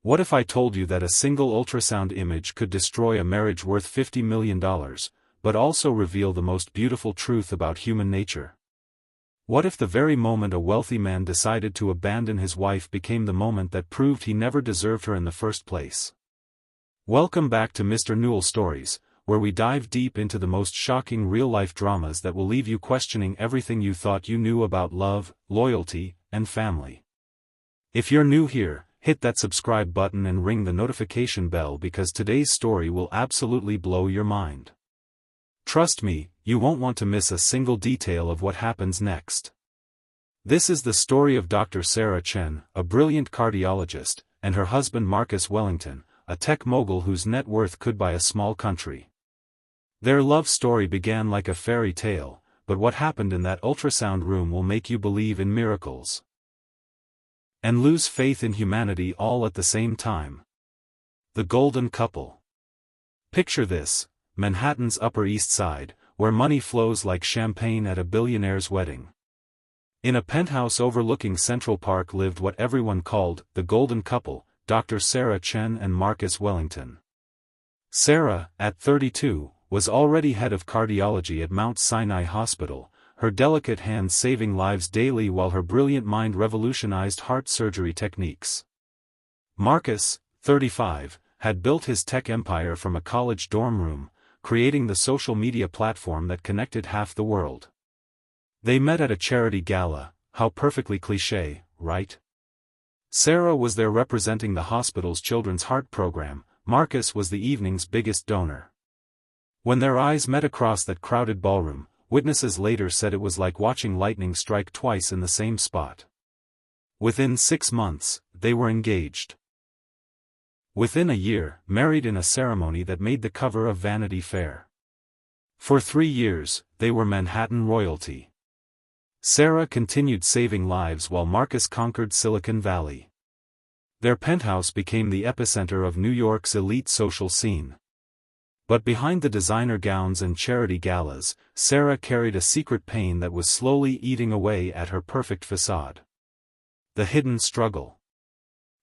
What if I told you that a single ultrasound image could destroy a marriage worth $50 million, but also reveal the most beautiful truth about human nature? What if the very moment a wealthy man decided to abandon his wife became the moment that proved he never deserved her in the first place? Welcome back to Mr. Newell Stories, where we dive deep into the most shocking real-life dramas that will leave you questioning everything you thought you knew about love, loyalty, and family. If you're new here, hit that subscribe button and ring the notification bell because today's story will absolutely blow your mind. Trust me, you won't want to miss a single detail of what happens next. This is the story of Dr. Sarah Chen, a brilliant cardiologist, and her husband Marcus Wellington, a tech mogul whose net worth could buy a small country. Their love story began like a fairy tale, but what happened in that ultrasound room will make you believe in miracles and lose faith in humanity all at the same time. The Golden Couple. Picture this: Manhattan's Upper East Side, where money flows like champagne at a billionaire's wedding. In a penthouse overlooking Central Park lived what everyone called the Golden Couple, Dr. Sarah Chen and Marcus Wellington. Sarah, at 32, was already head of cardiology at Mount Sinai Hospital, her delicate hands saving lives daily while her brilliant mind revolutionized heart surgery techniques. Marcus, 35, had built his tech empire from a college dorm room, creating the social media platform that connected half the world. They met at a charity gala. How perfectly cliché, right? Sarah was there representing the hospital's children's heart program. Marcus was the evening's biggest donor. When their eyes met across that crowded ballroom, witnesses later said it was like watching lightning strike twice in the same spot. Within 6 months, they were engaged. Within a year, married in a ceremony that made the cover of Vanity Fair. For 3 years, they were Manhattan royalty. Sarah continued saving lives while Marcus conquered Silicon Valley. Their penthouse became the epicenter of New York's elite social scene. But behind the designer gowns and charity galas, Sarah carried a secret pain that was slowly eating away at her perfect facade. The hidden struggle.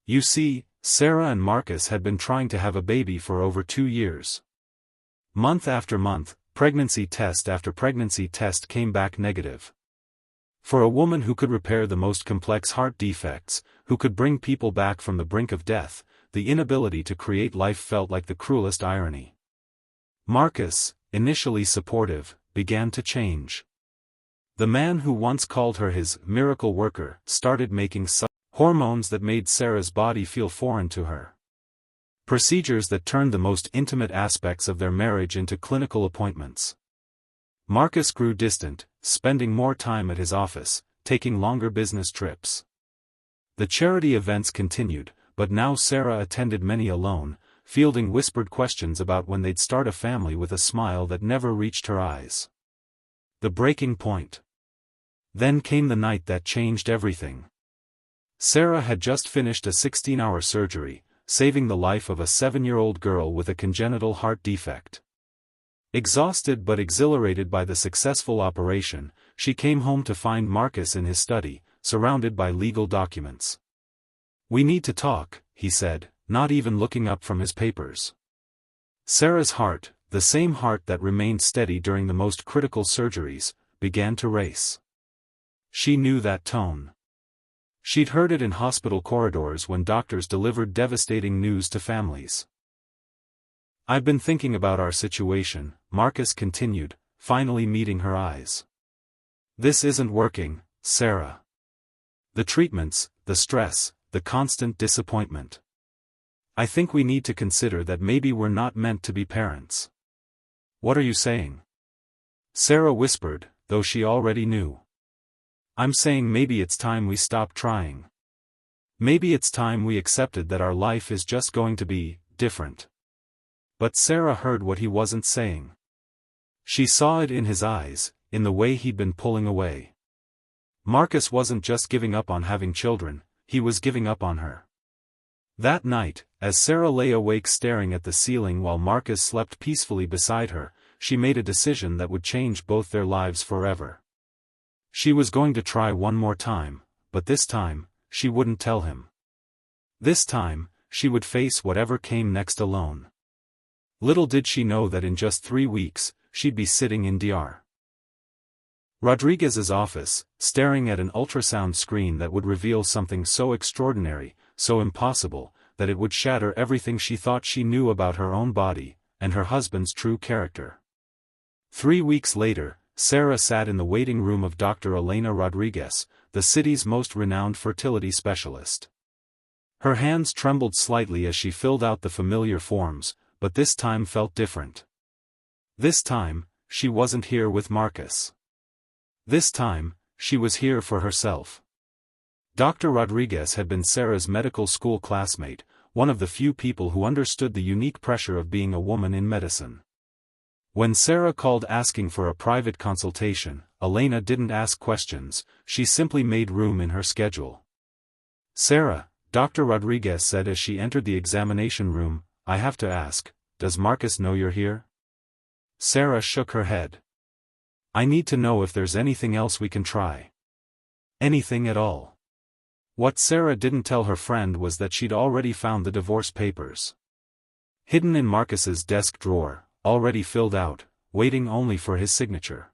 You see, Sarah and Marcus had been trying to have a baby for over 2 years. Month after month, pregnancy test after pregnancy test came back negative. For a woman who could repair the most complex heart defects, who could bring people back from the brink of death, the inability to create life felt like the cruelest irony. Marcus, initially supportive, began to change. The man who once called her his miracle worker started making hormones that made Sarah's body feel foreign to her. Procedures that turned the most intimate aspects of their marriage into clinical appointments. Marcus grew distant, spending more time at his office, taking longer business trips. The charity events continued, but now Sarah attended many alone, fielding whispered questions about when they'd start a family with a smile that never reached her eyes. The breaking point. Then came the night that changed everything. Sarah had just finished a 16-hour surgery, saving the life of a 7-year-old girl with a congenital heart defect. Exhausted but exhilarated by the successful operation, she came home to find Marcus in his study, surrounded by legal documents. "We need to talk," he said, not even looking up from his papers. Sarah's heart, the same heart that remained steady during the most critical surgeries, began to race. She knew that tone. She'd heard it in hospital corridors when doctors delivered devastating news to families. "I've been thinking about our situation," Marcus continued, finally meeting her eyes. "This isn't working, Sarah. The treatments, the stress, the constant disappointment. I think we need to consider that maybe we're not meant to be parents." "What are you saying?" Sarah whispered, though she already knew. "I'm saying maybe it's time we stop trying. Maybe it's time we accepted that our life is just going to be different." But Sarah heard what he wasn't saying. She saw it in his eyes, in the way he'd been pulling away. Marcus wasn't just giving up on having children, he was giving up on her. That night, as Sarah lay awake staring at the ceiling while Marcus slept peacefully beside her, she made a decision that would change both their lives forever. She was going to try one more time, but this time, she wouldn't tell him. This time, she would face whatever came next alone. Little did she know that in just 3 weeks, she'd be sitting in Dr. Rodriguez's office, staring at an ultrasound screen that would reveal something so extraordinary, so impossible, that it would shatter everything she thought she knew about her own body, and her husband's true character. 3 weeks later, Sarah sat in the waiting room of Dr. Elena Rodriguez, the city's most renowned fertility specialist. Her hands trembled slightly as she filled out the familiar forms, but this time felt different. This time, she wasn't here with Marcus. This time, she was here for herself. Dr. Rodriguez had been Sarah's medical school classmate, one of the few people who understood the unique pressure of being a woman in medicine. When Sarah called asking for a private consultation, Elena didn't ask questions, she simply made room in her schedule. "Sarah," Dr. Rodriguez said as she entered the examination room, "I have to ask, does Marcus know you're here?" Sarah shook her head. "I need to know if there's anything else we can try." Anything at all. What Sarah didn't tell her friend was that she'd already found the divorce papers. Hidden in Marcus's desk drawer, already filled out, waiting only for his signature.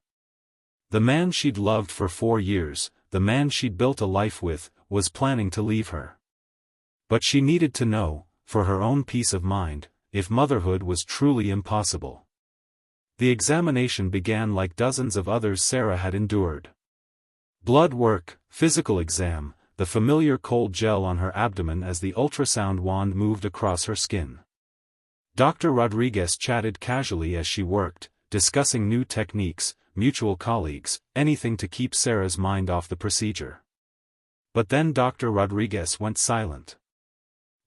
The man she'd loved for 4 years, the man she'd built a life with, was planning to leave her. But she needed to know, for her own peace of mind, if motherhood was truly impossible. The examination began like dozens of others Sarah had endured. Blood work, physical exam, the familiar cold gel on her abdomen as the ultrasound wand moved across her skin. Dr. Rodriguez chatted casually as she worked, discussing new techniques, mutual colleagues, anything to keep Sarah's mind off the procedure. But then Dr. Rodriguez went silent.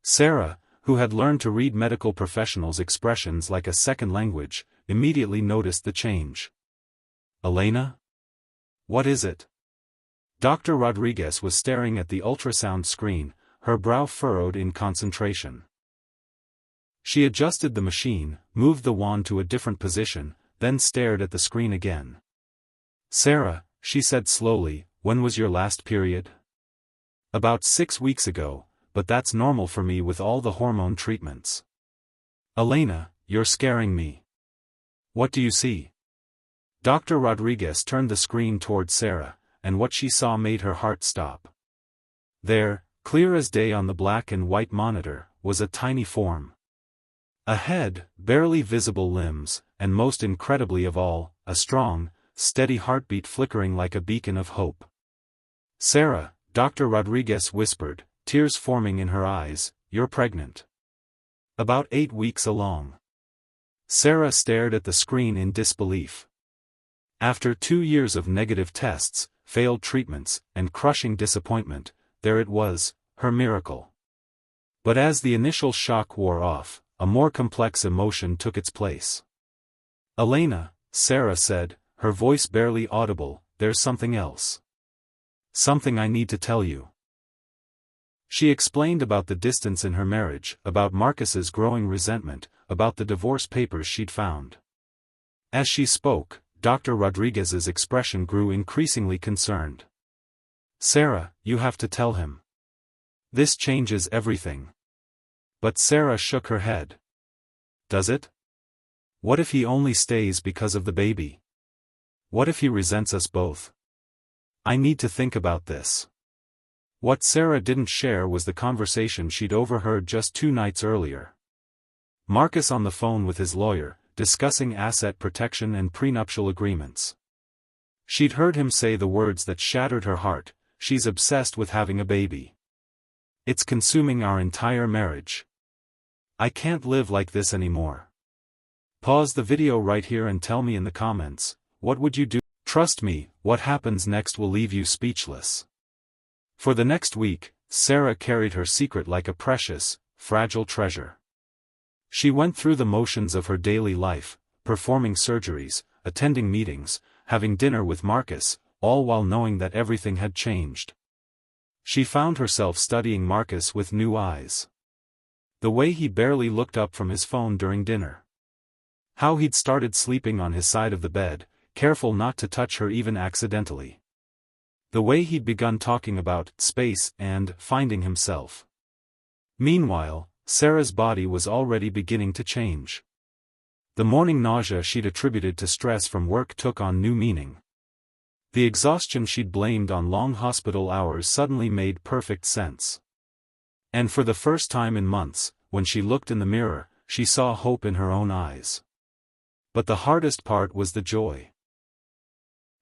Sarah, who had learned to read medical professionals' expressions like a second language, immediately noticed the change. "Elena? What is it?" Dr. Rodriguez was staring at the ultrasound screen, her brow furrowed in concentration. She adjusted the machine, moved the wand to a different position, then stared at the screen again. "Sarah," she said slowly, "when was your last period?" "About 6 weeks ago, but that's normal for me with all the hormone treatments." "Elena, you're scaring me. What do you see?" Dr. Rodriguez turned the screen towards Sarah, and what she saw made her heart stop. There, clear as day on the black and white monitor, was a tiny form. A head, barely visible limbs, and most incredibly of all, a strong, steady heartbeat flickering like a beacon of hope. "Sarah," Dr. Rodriguez whispered, tears forming in her eyes, "you're pregnant. About 8 weeks along." Sarah stared at the screen in disbelief. After 2 years of negative tests, failed treatments, and crushing disappointment, there it was, her miracle. But as the initial shock wore off, a more complex emotion took its place. "Elena," Sarah said, her voice barely audible, "there's something else. Something I need to tell you." She explained about the distance in her marriage, about Marcus's growing resentment, about the divorce papers she'd found. As she spoke, Dr. Rodriguez's expression grew increasingly concerned. "Sarah, you have to tell him. This changes everything." But Sarah shook her head. "Does it? What if he only stays because of the baby? What if he resents us both? I need to think about this." What Sarah didn't share was the conversation she'd overheard just 2 nights earlier. Marcus on the phone with his lawyer, discussing asset protection and prenuptial agreements. She'd heard him say the words that shattered her heart, "She's obsessed with having a baby. It's consuming our entire marriage. I can't live like this anymore." Pause the video right here and tell me in the comments, what would you do? Trust me, what happens next will leave you speechless. For the next week, Sarah carried her secret like a precious, fragile treasure. She went through the motions of her daily life, performing surgeries, attending meetings, having dinner with Marcus, all while knowing that everything had changed. She found herself studying Marcus with new eyes. The way he barely looked up from his phone during dinner. How he'd started sleeping on his side of the bed, careful not to touch her even accidentally. The way he'd begun talking about space and finding himself. Meanwhile, Sarah's body was already beginning to change. The morning nausea she'd attributed to stress from work took on new meaning. The exhaustion she'd blamed on long hospital hours suddenly made perfect sense. And for the first time in months, when she looked in the mirror, she saw hope in her own eyes. But the hardest part was the joy.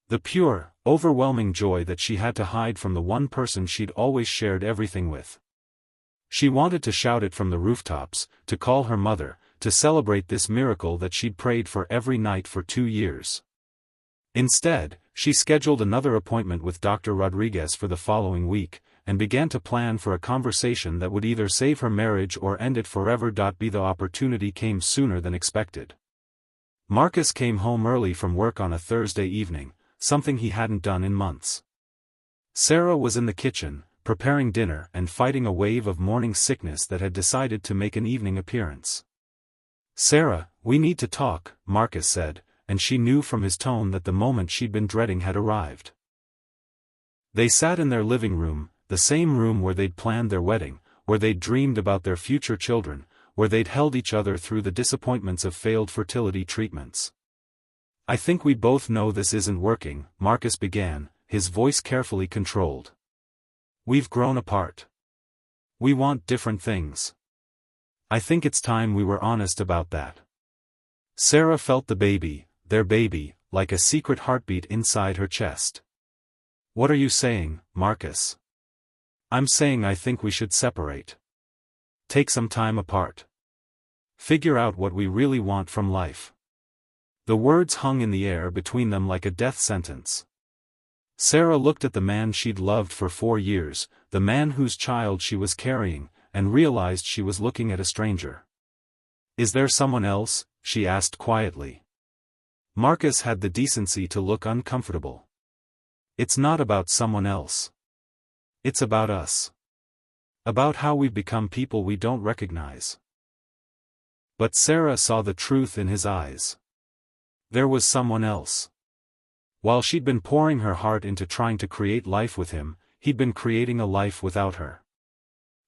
The pure, overwhelming joy that she had to hide from the one person she'd always shared everything with. She wanted to shout it from the rooftops, to call her mother, to celebrate this miracle that she'd prayed for every night for 2 years. Instead, she scheduled another appointment with Dr. Rodriguez for the following week, and began to plan for a conversation that would either save her marriage or end it forever. But the opportunity came sooner than expected. Marcus came home early from work on a Thursday evening, something he hadn't done in months. Sarah was in the kitchen, preparing dinner and fighting a wave of morning sickness that had decided to make an evening appearance. "Sarah, we need to talk," Marcus said, and she knew from his tone that the moment she'd been dreading had arrived. They sat in their living room, the same room where they'd planned their wedding, where they'd dreamed about their future children, where they'd held each other through the disappointments of failed fertility treatments. "I think we both know this isn't working," Marcus began, his voice carefully controlled. "We've grown apart. We want different things. I think it's time we were honest about that." Sarah felt the baby, their baby, like a secret heartbeat inside her chest. "What are you saying, Marcus?" "I'm saying I think we should separate. Take some time apart. Figure out what we really want from life." The words hung in the air between them like a death sentence. Sarah looked at the man she'd loved for 4 years, the man whose child she was carrying, and realized she was looking at a stranger. "Is there someone else?" she asked quietly. Marcus had the decency to look uncomfortable. "It's not about someone else. It's about us. About how we've become people we don't recognize." But Sarah saw the truth in his eyes. There was someone else. While she'd been pouring her heart into trying to create life with him, he'd been creating a life without her.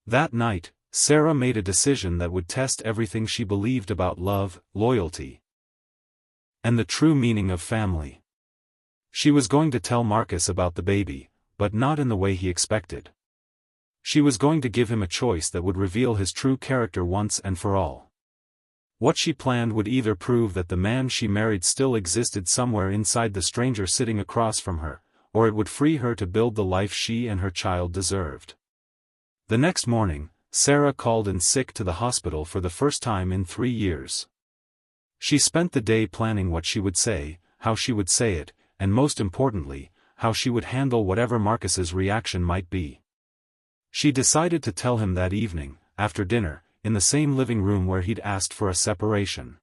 That night, Sarah made a decision that would test everything she believed about love, loyalty, and the true meaning of family. She was going to tell Marcus about the baby, but not in the way he expected. She was going to give him a choice that would reveal his true character once and for all. What she planned would either prove that the man she married still existed somewhere inside the stranger sitting across from her, or it would free her to build the life she and her child deserved. The next morning, Sarah called in sick to the hospital for the first time in 3 years. She spent the day planning what she would say, how she would say it, and most importantly, how she would handle whatever Marcus's reaction might be. She decided to tell him that evening, after dinner, in the same living room where he'd asked for a separation.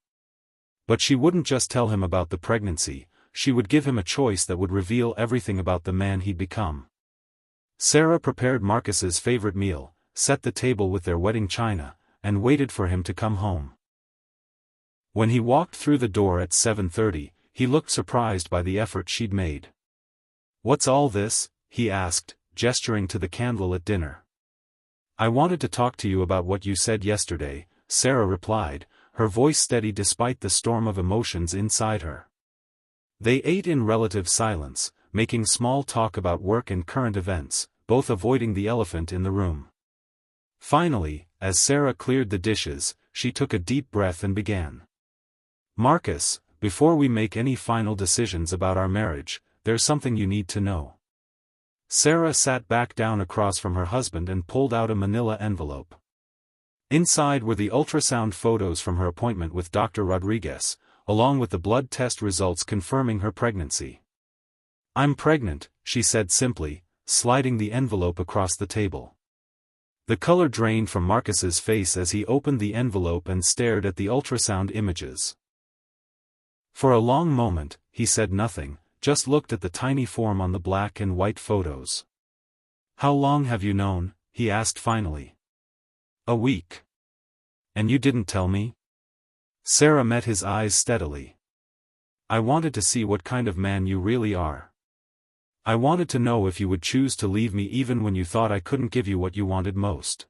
But she wouldn't just tell him about the pregnancy, she would give him a choice that would reveal everything about the man he'd become. Sarah prepared Marcus's favorite meal, set the table with their wedding china, and waited for him to come home. When he walked through the door at 7:30, he looked surprised by the effort she'd made. "What's all this?" he asked, gesturing to the candlelit dinner. "I wanted to talk to you about what you said yesterday," Sarah replied, her voice steady despite the storm of emotions inside her. They ate in relative silence, making small talk about work and current events, both avoiding the elephant in the room. Finally, as Sarah cleared the dishes, she took a deep breath and began. "Marcus, before we make any final decisions about our marriage, there's something you need to know." Sarah sat back down across from her husband and pulled out a manila envelope. Inside were the ultrasound photos from her appointment with Dr. Rodriguez, along with the blood test results confirming her pregnancy. "I'm pregnant," she said simply, sliding the envelope across the table. The color drained from Marcus's face as he opened the envelope and stared at the ultrasound images. For a long moment, he said nothing, just looked at the tiny form on the black and white photos. "How long have you known?" he asked finally. "A week. And you didn't tell me?" Sarah met his eyes steadily. "I wanted to see what kind of man you really are. I wanted to know if you would choose to leave me even when you thought I couldn't give you what you wanted most."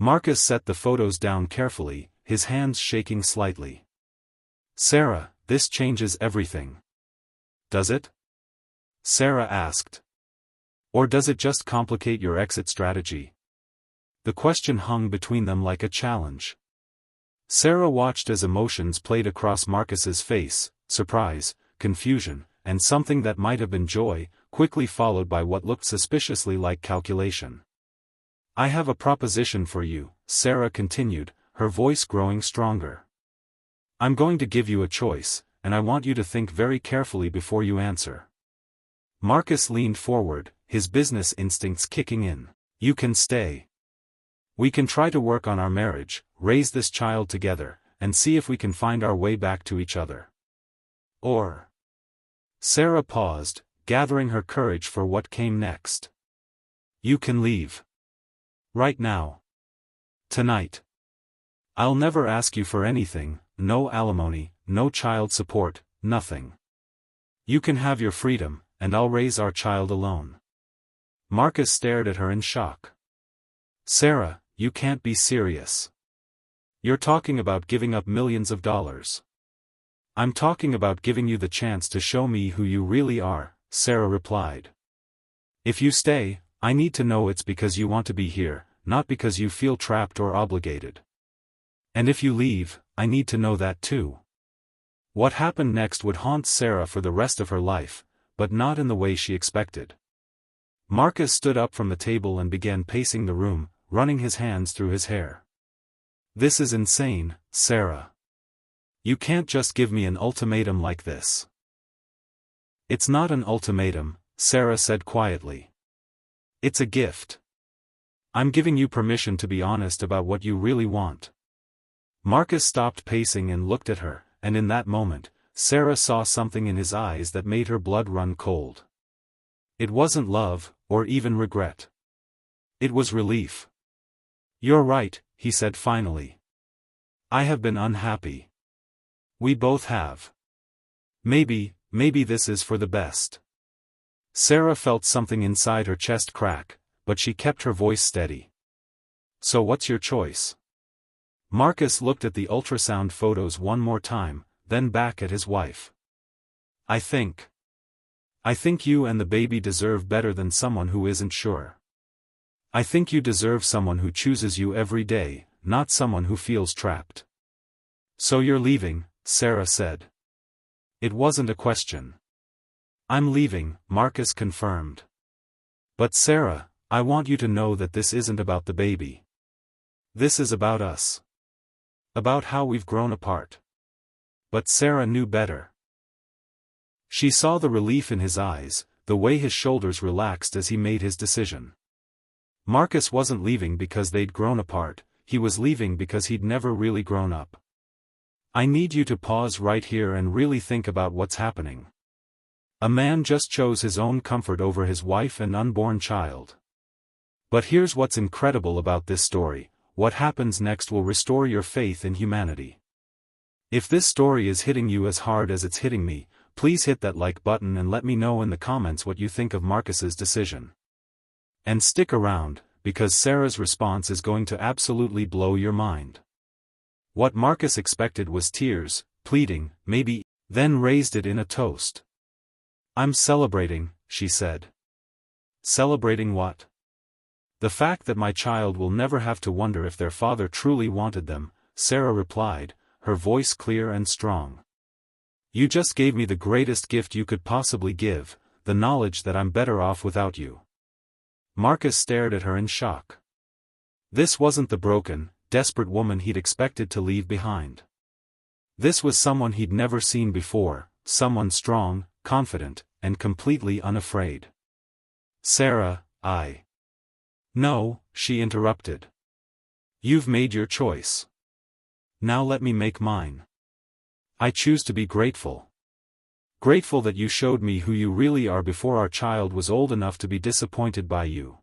Marcus set the photos down carefully, his hands shaking slightly. Sarah, this changes everything. Does it? Sarah asked. Or does it just complicate your exit strategy? The question hung between them like a challenge. Sarah watched as emotions played across Marcus's face, surprise, confusion, and something that might have been joy, quickly followed by what looked suspiciously like calculation. I have a proposition for you, Sarah continued, her voice growing stronger. I'm going to give you a choice, and I want you to think very carefully before you answer. Marcus leaned forward, his business instincts kicking in. You can stay. We can try to work on our marriage, raise this child together, and see if we can find our way back to each other. Or. Sarah paused, gathering her courage for what came next. You can leave. Right now. Tonight. I'll never ask you for anything, no alimony, no child support, nothing. You can have your freedom, and I'll raise our child alone. Marcus stared at her in shock. Sarah, you can't be serious. You're talking about giving up millions of dollars. I'm talking about giving you the chance to show me who you really are, Sarah replied. If you stay, I need to know it's because you want to be here, not because you feel trapped or obligated. And if you leave, I need to know that too. What happened next would haunt Sarah for the rest of her life, but not in the way she expected. Marcus stood up from the table and began pacing the room, running his hands through his hair. This is insane, Sarah. You can't just give me an ultimatum like this. It's not an ultimatum, Sarah said quietly. It's a gift. I'm giving you permission to be honest about what you really want. Marcus stopped pacing and looked at her, and in that moment, Sarah saw something in his eyes that made her blood run cold. It wasn't love, or even regret. It was relief. You're right, he said finally. I have been unhappy. We both have. Maybe this is for the best. Sarah felt something inside her chest crack, but she kept her voice steady. So what's your choice? Marcus looked at the ultrasound photos one more time, then back at his wife. I think you and the baby deserve better than someone who isn't sure. I think you deserve someone who chooses you every day, not someone who feels trapped. So you're leaving, Sarah said. It wasn't a question. I'm leaving, Marcus confirmed. But Sarah, I want you to know that this isn't about the baby. This is about us. About how we've grown apart. But Sarah knew better. She saw the relief in his eyes, the way his shoulders relaxed as he made his decision. Marcus wasn't leaving because they'd grown apart, he was leaving because he'd never really grown up. I need you to pause right here and really think about what's happening. A man just chose his own comfort over his wife and unborn child. But here's what's incredible about this story, what happens next will restore your faith in humanity. If this story is hitting you as hard as it's hitting me, please hit that like button and let me know in the comments what you think of Marcus's decision. And stick around, because Sarah's response is going to absolutely blow your mind. What Marcus expected was tears, pleading, maybe, then raised it in a toast. I'm celebrating, she said. Celebrating what? The fact that my child will never have to wonder if their father truly wanted them, Sarah replied, her voice clear and strong. You just gave me the greatest gift you could possibly give, the knowledge that I'm better off without you. Marcus stared at her in shock. This wasn't the broken, desperate woman he'd expected to leave behind. This was someone he'd never seen before, someone strong, confident, and completely unafraid. Sarah, No, she interrupted. You've made your choice. Now let me make mine. I choose to be grateful. Grateful that you showed me who you really are before our child was old enough to be disappointed by you.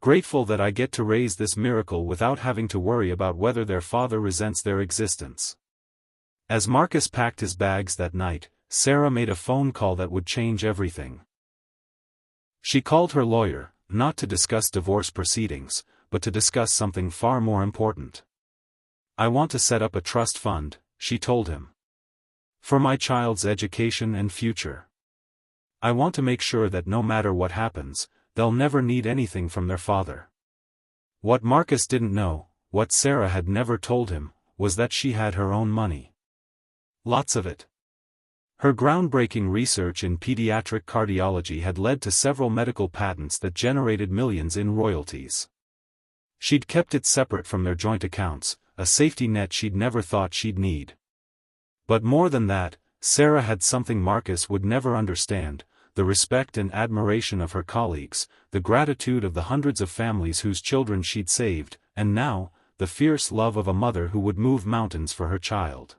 Grateful that I get to raise this miracle without having to worry about whether their father resents their existence. As Marcus packed his bags that night, Sarah made a phone call that would change everything. She called her lawyer, not to discuss divorce proceedings, but to discuss something far more important. "I want to set up a trust fund," she told him. "For my child's education and future. I want to make sure that no matter what happens, they'll never need anything from their father." What Marcus didn't know, what Sarah had never told him, was that she had her own money. Lots of it. Her groundbreaking research in pediatric cardiology had led to several medical patents that generated millions in royalties. She'd kept it separate from their joint accounts, a safety net she'd never thought she'd need. But more than that, Sarah had something Marcus would never understand: the respect and admiration of her colleagues, the gratitude of the hundreds of families whose children she'd saved, and now, the fierce love of a mother who would move mountains for her child.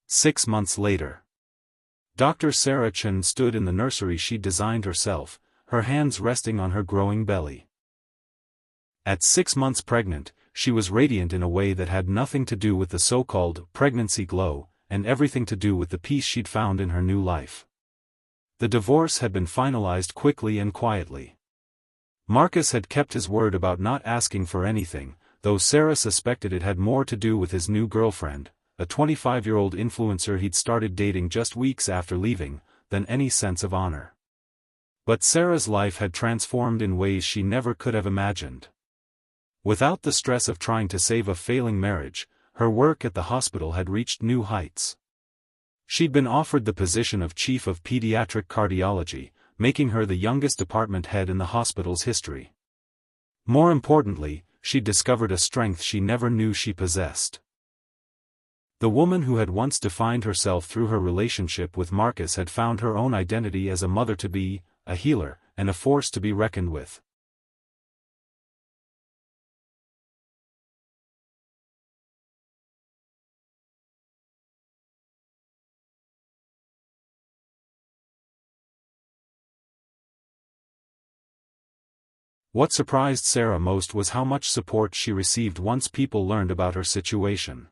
6 months later, Dr. Sarah Chen stood in the nursery she'd designed herself, her hands resting on her growing belly. At 6 months pregnant, she was radiant in a way that had nothing to do with the so-called pregnancy glow, and everything to do with the peace she'd found in her new life. The divorce had been finalized quickly and quietly. Marcus had kept his word about not asking for anything, though Sarah suspected it had more to do with his new girlfriend, a 25-year-old influencer he'd started dating just weeks after leaving, than any sense of honor. But Sarah's life had transformed in ways she never could have imagined. Without the stress of trying to save a failing marriage, her work at the hospital had reached new heights. She'd been offered the position of chief of pediatric cardiology, making her the youngest department head in the hospital's history. More importantly, she'd discovered a strength she never knew she possessed. The woman who had once defined herself through her relationship with Marcus had found her own identity as a mother-to-be, a healer, and a force to be reckoned with. What surprised Sarah most was how much support she received once people learned about her situation.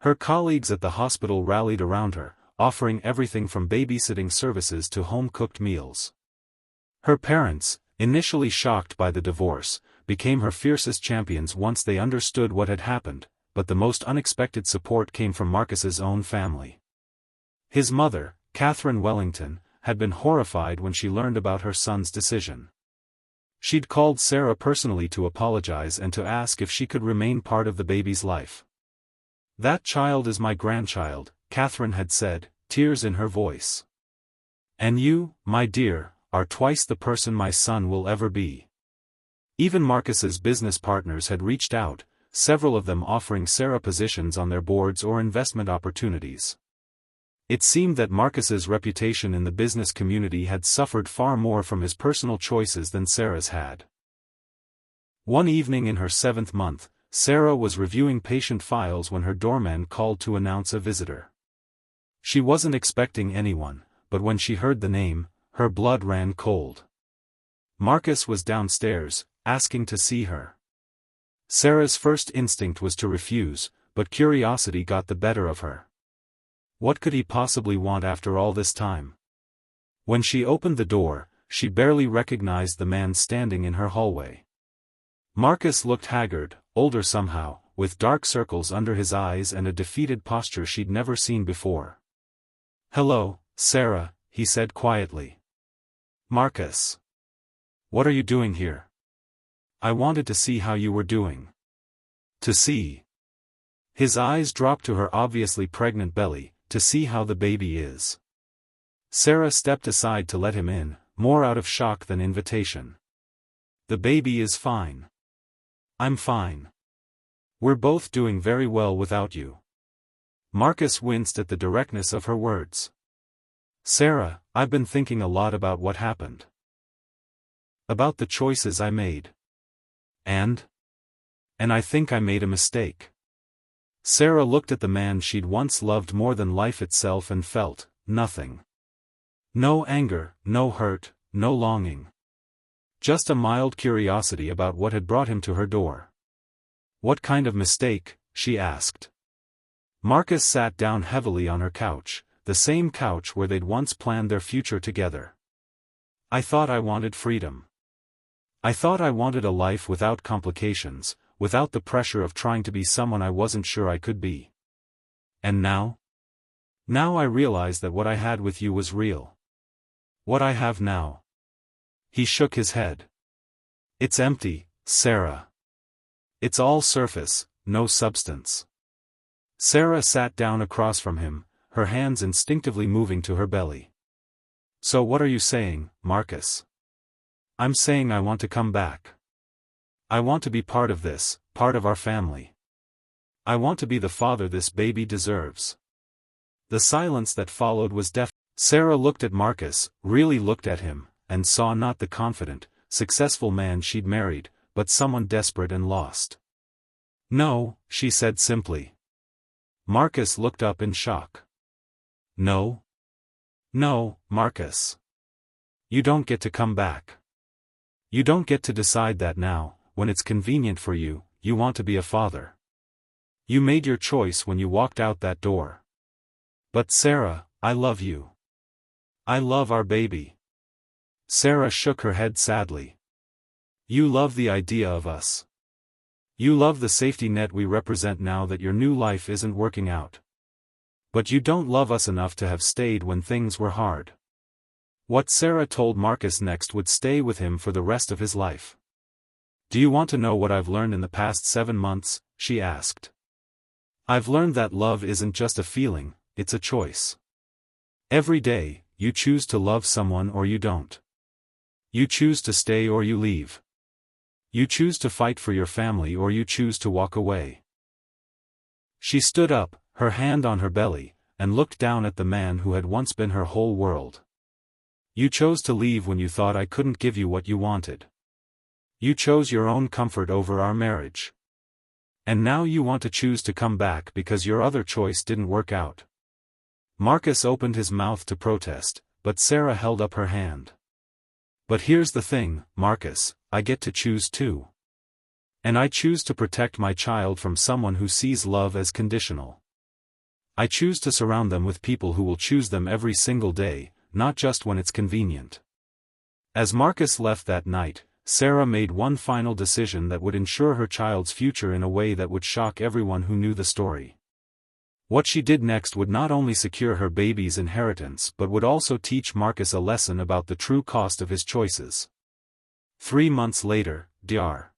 Her colleagues at the hospital rallied around her, offering everything from babysitting services to home-cooked meals. Her parents, initially shocked by the divorce, became her fiercest champions once they understood what had happened, but the most unexpected support came from Marcus's own family. His mother, Catherine Wellington, had been horrified when she learned about her son's decision. She'd called Sarah personally to apologize and to ask if she could remain part of the baby's life. "That child is my grandchild," Catherine had said, tears in her voice. "And you, my dear, are twice the person my son will ever be." Even Marcus's business partners had reached out, several of them offering Sarah positions on their boards or investment opportunities. It seemed that Marcus's reputation in the business community had suffered far more from his personal choices than Sarah's had. One evening in her 7th month, Sarah was reviewing patient files when her doorman called to announce a visitor. She wasn't expecting anyone, but when she heard the name, her blood ran cold. Marcus was downstairs, asking to see her. Sarah's first instinct was to refuse, but curiosity got the better of her. What could he possibly want after all this time? When she opened the door, she barely recognized the man standing in her hallway. Marcus looked haggard, older somehow, with dark circles under his eyes and a defeated posture she'd never seen before. "Hello, Sarah," he said quietly. "Marcus. What are you doing here? I wanted to see how you were doing." "To see?" His eyes dropped to her obviously pregnant belly, "To see how the baby is." Sarah stepped aside to let him in, more out of shock than invitation. "The baby is fine. I'm fine. We're both doing very well without you." Marcus winced at the directness of her words. "Sarah, I've been thinking a lot about what happened. About the choices I made. And I think I made a mistake." Sarah looked at the man she'd once loved more than life itself and felt nothing. No anger, no hurt, no longing. Just a mild curiosity about what had brought him to her door. "What kind of mistake?" she asked. Marcus sat down heavily on her couch, the same couch where they'd once planned their future together. "I thought I wanted freedom. I thought I wanted a life without complications, without the pressure of trying to be someone I wasn't sure I could be. And now? Now I realize that what I had with you was real. What I have now. He shook his head. It's empty, Sarah. It's all surface, no substance. Sarah sat down across from him, her hands instinctively moving to her belly. So what are you saying, Marcus? I'm saying I want to come back. I want to be part of this, part of our family. I want to be the father this baby deserves. The silence that followed was deafening. Sarah looked at Marcus, really looked at him, and saw not the confident, successful man she'd married, but someone desperate and lost. No, she said simply. Marcus looked up in shock. No? No, Marcus. You don't get to come back. You don't get to decide that now, when it's convenient for you, you want to be a father. You made your choice when you walked out that door. But Sarah, I love you. I love our baby. Sarah shook her head sadly. You love the idea of us. You love the safety net we represent now that your new life isn't working out. But you don't love us enough to have stayed when things were hard. What Sarah told Marcus next would stay with him for the rest of his life. Do you want to know what I've learned in the past 7 months? She asked. I've learned that love isn't just a feeling, it's a choice. Every day, you choose to love someone or you don't. You choose to stay or you leave. You choose to fight for your family or you choose to walk away. She stood up, her hand on her belly, and looked down at the man who had once been her whole world. You chose to leave when you thought I couldn't give you what you wanted. You chose your own comfort over our marriage. And now you want to choose to come back because your other choice didn't work out. Marcus opened his mouth to protest, but Sarah held up her hand. But here's the thing, Marcus, I get to choose too. And I choose to protect my child from someone who sees love as conditional. I choose to surround them with people who will choose them every single day, not just when it's convenient. As Marcus left that night, Sarah made one final decision that would ensure her child's future in a way that would shock everyone who knew the story. What she did next would not only secure her baby's inheritance but would also teach Marcus a lesson about the true cost of his choices. 3 months later, Dr.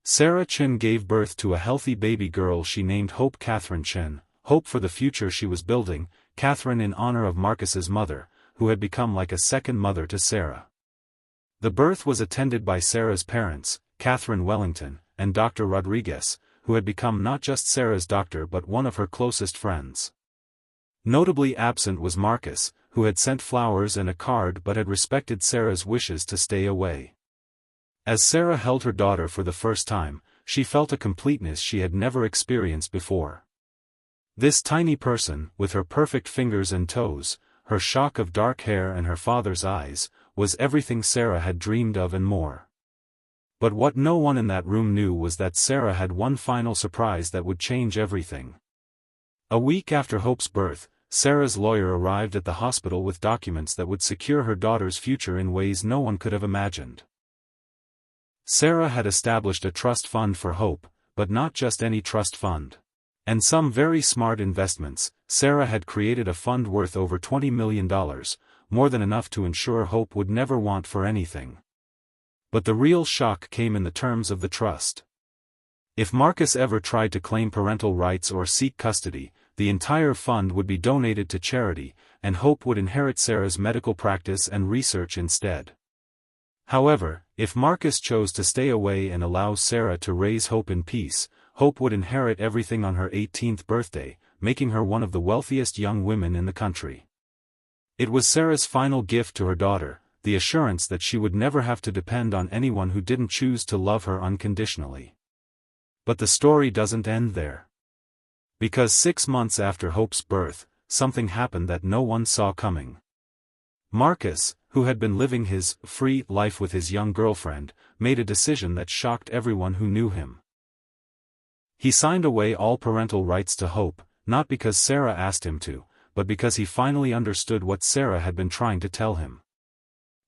Sarah Chin gave birth to a healthy baby girl she named Hope Catherine Chin, hope for the future she was building, Catherine in honor of Marcus's mother, who had become like a second mother to Sarah. The birth was attended by Sarah's parents, Catherine Wellington, and Dr. Rodriguez, who had become not just Sarah's doctor but one of her closest friends. Notably absent was Marcus, who had sent flowers and a card but had respected Sarah's wishes to stay away. As Sarah held her daughter for the first time, she felt a completeness she had never experienced before. This tiny person, with her perfect fingers and toes, her shock of dark hair and her father's eyes, was everything Sarah had dreamed of and more. But what no one in that room knew was that Sarah had one final surprise that would change everything. A week after Hope's birth, Sarah's lawyer arrived at the hospital with documents that would secure her daughter's future in ways no one could have imagined. Sarah had established a trust fund for Hope, but not just any trust fund. And some very smart investments. Sarah had created a fund worth over $20 million, more than enough to ensure Hope would never want for anything. But the real shock came in the terms of the trust. If Marcus ever tried to claim parental rights or seek custody, the entire fund would be donated to charity, and Hope would inherit Sarah's medical practice and research instead. However, if Marcus chose to stay away and allow Sarah to raise Hope in peace, Hope would inherit everything on her 18th birthday, making her one of the wealthiest young women in the country. It was Sarah's final gift to her daughter, the assurance that she would never have to depend on anyone who didn't choose to love her unconditionally. But the story doesn't end there. Because 6 months after Hope's birth, something happened that no one saw coming. Marcus, who had been living his free life with his young girlfriend, made a decision that shocked everyone who knew him. He signed away all parental rights to Hope, not because Sarah asked him to, but because he finally understood what Sarah had been trying to tell him.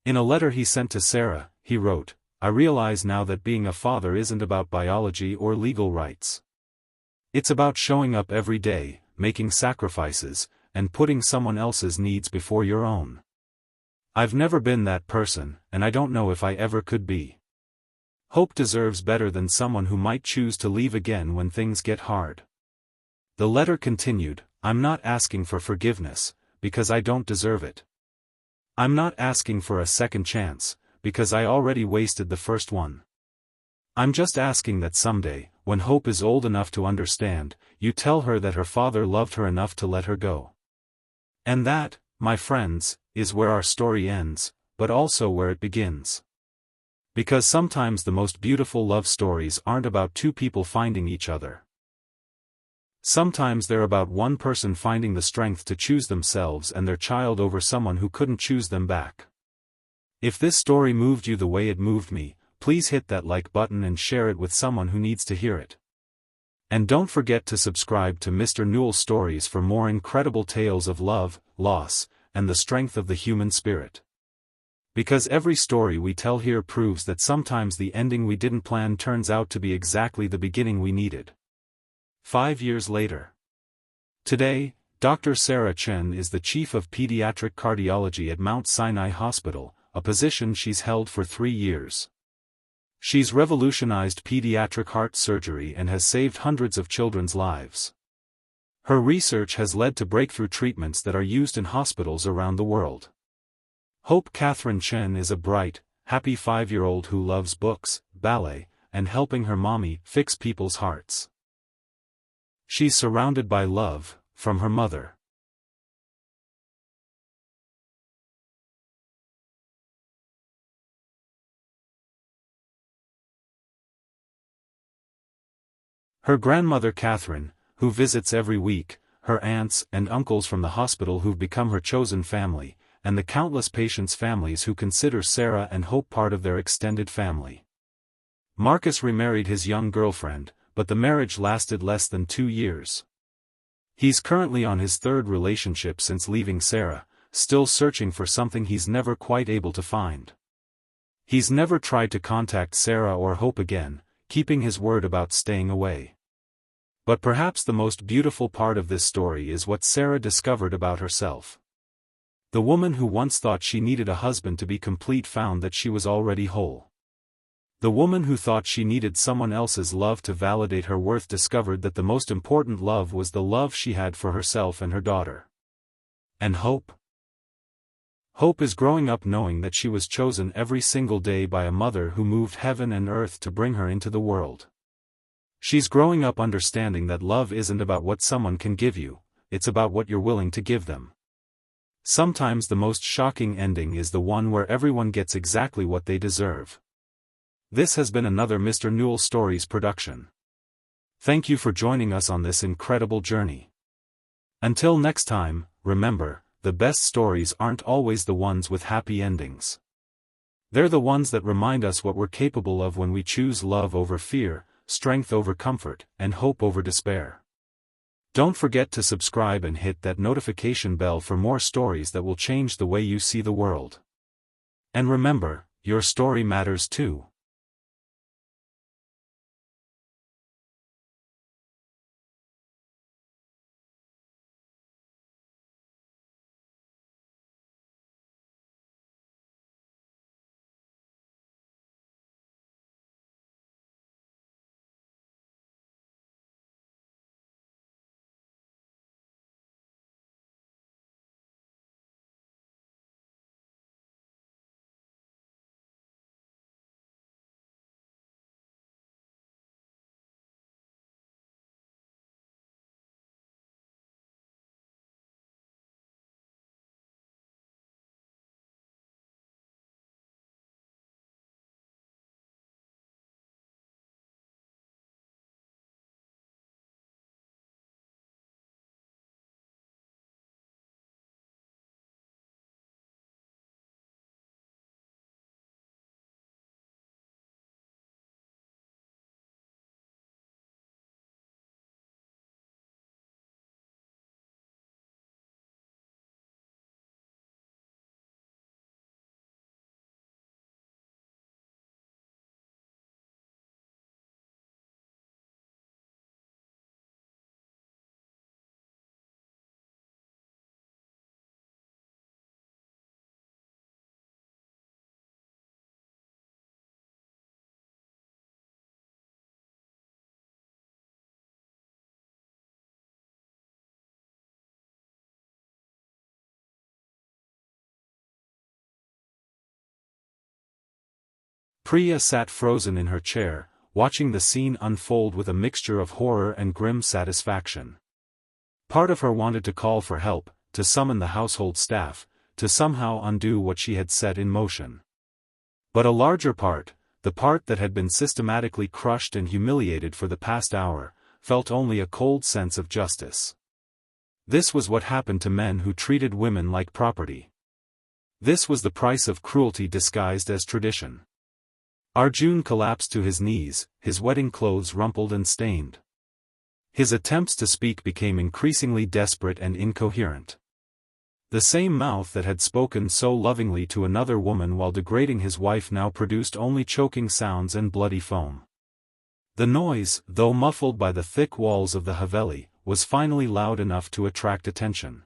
In a letter he sent to Sarah, he wrote, I realize now that being a father isn't about biology or legal rights. It's about showing up every day, making sacrifices, and putting someone else's needs before your own. I've never been that person, and I don't know if I ever could be. Hope deserves better than someone who might choose to leave again when things get hard. The letter continued, I'm not asking for forgiveness, because I don't deserve it. I'm not asking for a second chance, because I already wasted the first one. I'm just asking that someday, when Hope is old enough to understand, you tell her that her father loved her enough to let her go. And that, my friends, is where our story ends, but also where it begins. Because sometimes the most beautiful love stories aren't about two people finding each other. Sometimes they're about one person finding the strength to choose themselves and their child over someone who couldn't choose them back. If this story moved you the way it moved me, please hit that like button and share it with someone who needs to hear it. And don't forget to subscribe to Mr. Newell Stories for more incredible tales of love, loss, and the strength of the human spirit. Because every story we tell here proves that sometimes the ending we didn't plan turns out to be exactly the beginning we needed. 5 years later. Today, Dr. Sarah Chen is the Chief of Pediatric Cardiology at Mount Sinai Hospital, a position she's held for 3 years. She's revolutionized pediatric heart surgery and has saved hundreds of children's lives. Her research has led to breakthrough treatments that are used in hospitals around the world. Hope Catherine Chen is a bright, happy 5-year-old who loves books, ballet, and helping her mommy fix people's hearts. She's surrounded by love, from her mother. Her grandmother Catherine, who visits every week, her aunts and uncles from the hospital who've become her chosen family, and the countless patients' families who consider Sarah and Hope part of their extended family. Marcus remarried his young girlfriend, but the marriage lasted less than 2 years. He's currently on his 3rd relationship since leaving Sarah, still searching for something he's never quite able to find. He's never tried to contact Sarah or Hope again, keeping his word about staying away. But perhaps the most beautiful part of this story is what Sarah discovered about herself. The woman who once thought she needed a husband to be complete found that she was already whole. The woman who thought she needed someone else's love to validate her worth discovered that the most important love was the love she had for herself and her daughter. And Hope? Hope is growing up knowing that she was chosen every single day by a mother who moved heaven and earth to bring her into the world. She's growing up understanding that love isn't about what someone can give you, it's about what you're willing to give them. Sometimes the most shocking ending is the one where everyone gets exactly what they deserve. This has been another Mr. Newell Stories production. Thank you for joining us on this incredible journey. Until next time, remember, the best stories aren't always the ones with happy endings. They're the ones that remind us what we're capable of when we choose love over fear, strength over comfort, and hope over despair. Don't forget to subscribe and hit that notification bell for more stories that will change the way you see the world. And remember, your story matters too. Priya sat frozen in her chair, watching the scene unfold with a mixture of horror and grim satisfaction. Part of her wanted to call for help, to summon the household staff, to somehow undo what she had set in motion. But a larger part, the part that had been systematically crushed and humiliated for the past hour, felt only a cold sense of justice. This was what happened to men who treated women like property. This was the price of cruelty disguised as tradition. Arjun collapsed to his knees, his wedding clothes rumpled and stained. His attempts to speak became increasingly desperate and incoherent. The same mouth that had spoken so lovingly to another woman while degrading his wife now produced only choking sounds and bloody foam. The noise, though muffled by the thick walls of the Haveli, was finally loud enough to attract attention.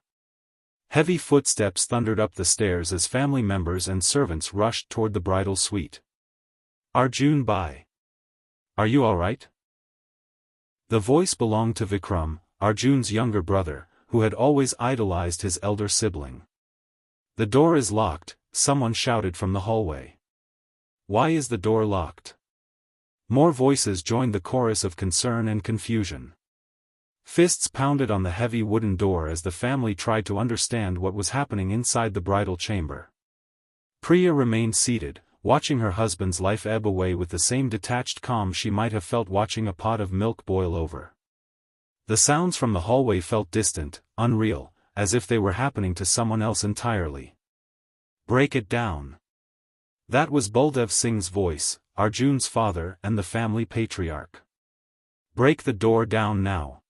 Heavy footsteps thundered up the stairs as family members and servants rushed toward the bridal suite. Arjun Bhai. Are you alright? The voice belonged to Vikram, Arjun's younger brother, who had always idolized his elder sibling. The door is locked, someone shouted from the hallway. Why is the door locked? More voices joined the chorus of concern and confusion. Fists pounded on the heavy wooden door as the family tried to understand what was happening inside the bridal chamber. Priya remained seated, watching her husband's life ebb away with the same detached calm she might have felt watching a pot of milk boil over. The sounds from the hallway felt distant, unreal, as if they were happening to someone else entirely. Break it down. That was Baldev Singh's voice, Arjun's father and the family patriarch. Break the door down now.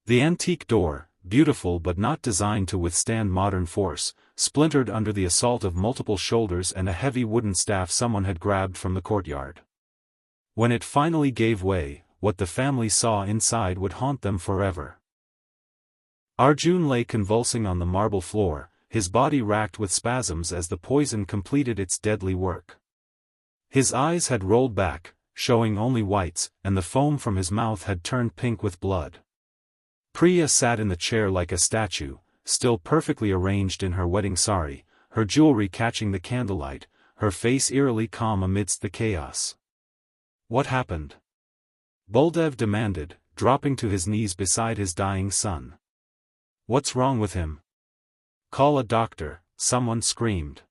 The antique door, beautiful but not designed to withstand modern force, splintered under the assault of multiple shoulders and a heavy wooden staff someone had grabbed from the courtyard. When it finally gave way, what the family saw inside would haunt them forever. Arjun lay convulsing on the marble floor, his body racked with spasms as the poison completed its deadly work. His eyes had rolled back, showing only whites, and the foam from his mouth had turned pink with blood. Priya sat in the chair like a statue, still perfectly arranged in her wedding sari, her jewelry catching the candlelight, her face eerily calm amidst the chaos. What happened? Baldev demanded, dropping to his knees beside his dying son. What's wrong with him? Call a doctor, someone screamed.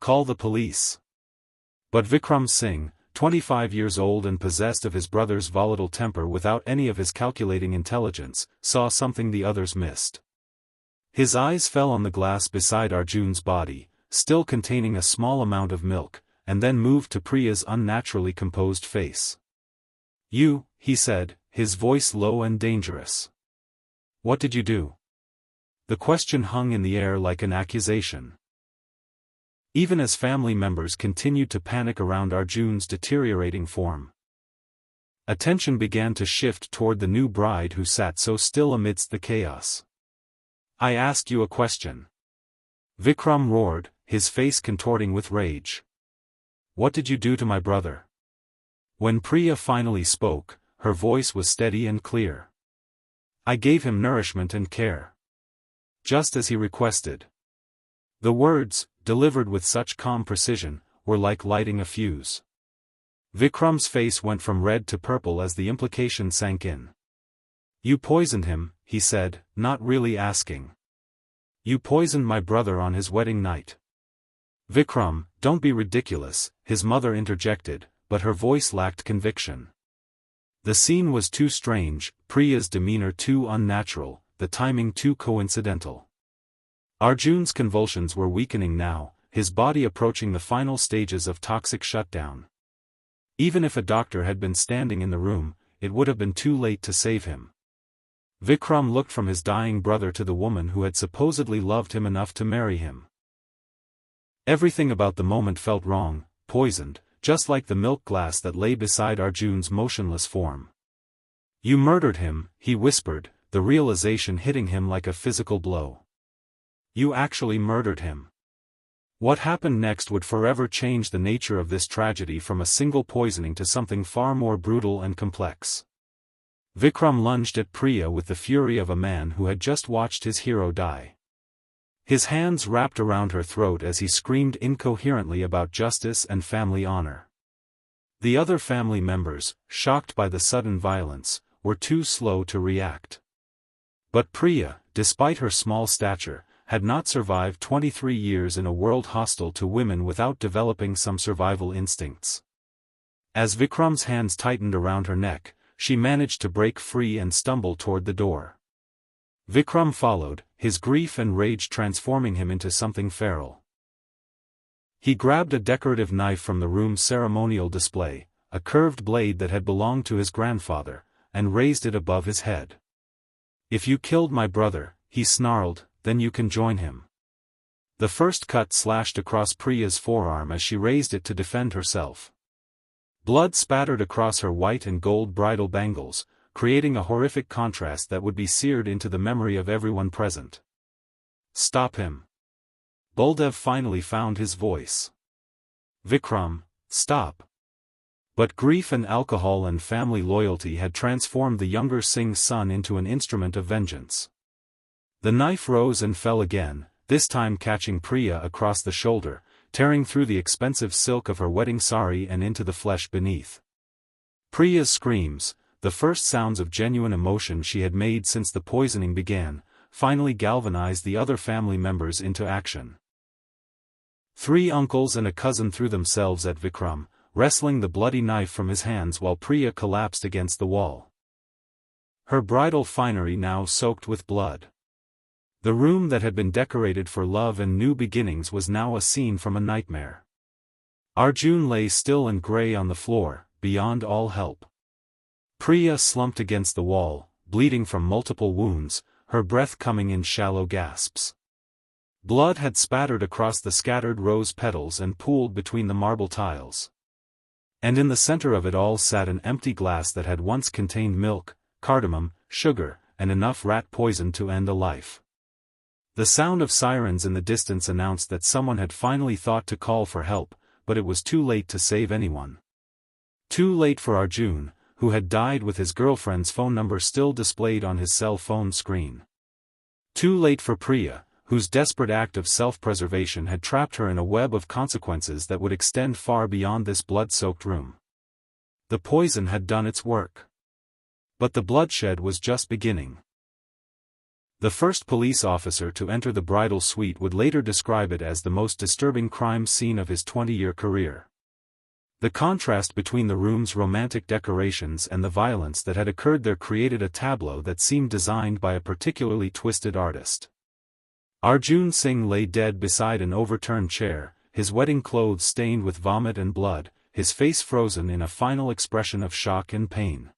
Call the police. But Vikram Singh, 25 years old and possessed of his brother's volatile temper without any of his calculating intelligence, saw something the others missed. His eyes fell on the glass beside Arjun's body, still containing a small amount of milk, and then moved to Priya's unnaturally composed face. You, he said, his voice low and dangerous. What did you do? The question hung in the air like an accusation. Even as family members continued to panic around Arjun's deteriorating form. Attention began to shift toward the new bride who sat so still amidst the chaos. I asked you a question. Vikram roared, his face contorting with rage. What did you do to my brother? When Priya finally spoke, her voice was steady and clear. I gave him nourishment and care. Just as he requested. The words, delivered with such calm precision, were like lighting a fuse. Vikram's face went from red to purple as the implication sank in. You poisoned him, he said, not really asking. You poisoned my brother on his wedding night. Vikram, don't be ridiculous, his mother interjected, but her voice lacked conviction. The scene was too strange, Priya's demeanor too unnatural, the timing too coincidental. Arjun's convulsions were weakening now, his body approaching the final stages of toxic shutdown. Even if a doctor had been standing in the room, it would have been too late to save him. Vikram looked from his dying brother to the woman who had supposedly loved him enough to marry him. Everything about the moment felt wrong, poisoned, just like the milk glass that lay beside Arjun's motionless form. You murdered him, he whispered, the realization hitting him like a physical blow. You actually murdered him. What happened next would forever change the nature of this tragedy from a single poisoning to something far more brutal and complex. Vikram lunged at Priya with the fury of a man who had just watched his hero die. His hands wrapped around her throat as he screamed incoherently about justice and family honor. The other family members, shocked by the sudden violence, were too slow to react. But Priya, despite her small stature, had not survived 23 years in a world hostile to women without developing some survival instincts. As Vikram's hands tightened around her neck, she managed to break free and stumble toward the door. Vikram followed, his grief and rage transforming him into something feral. He grabbed a decorative knife from the room's ceremonial display, a curved blade that had belonged to his grandfather, and raised it above his head. "If you killed my brother," he snarled, "then you can join him." The first cut slashed across Priya's forearm as she raised it to defend herself. Blood spattered across her white and gold bridal bangles, creating a horrific contrast that would be seared into the memory of everyone present. "Stop him." Baldev finally found his voice. "Vikram, stop." But grief and alcohol and family loyalty had transformed the younger Singh's son into an instrument of vengeance. The knife rose and fell again, this time catching Priya across the shoulder, tearing through the expensive silk of her wedding sari and into the flesh beneath. Priya's screams, the first sounds of genuine emotion she had made since the poisoning began, finally galvanized the other family members into action. 3 uncles and a cousin threw themselves at Vikram, wresting the bloody knife from his hands while Priya collapsed against the wall. Her bridal finery now soaked with blood. The room that had been decorated for love and new beginnings was now a scene from a nightmare. Arjun lay still and grey on the floor, beyond all help. Priya slumped against the wall, bleeding from multiple wounds, her breath coming in shallow gasps. Blood had spattered across the scattered rose petals and pooled between the marble tiles. And in the center of it all sat an empty glass that had once contained milk, cardamom, sugar, and enough rat poison to end a life. The sound of sirens in the distance announced that someone had finally thought to call for help, but it was too late to save anyone. Too late for Arjun, who had died with his girlfriend's phone number still displayed on his cell phone screen. Too late for Priya, whose desperate act of self-preservation had trapped her in a web of consequences that would extend far beyond this blood-soaked room. The poison had done its work. But the bloodshed was just beginning. The first police officer to enter the bridal suite would later describe it as the most disturbing crime scene of his 20-year career. The contrast between the room's romantic decorations and the violence that had occurred there created a tableau that seemed designed by a particularly twisted artist. Arjun Singh lay dead beside an overturned chair, his wedding clothes stained with vomit and blood, his face frozen in a final expression of shock and pain.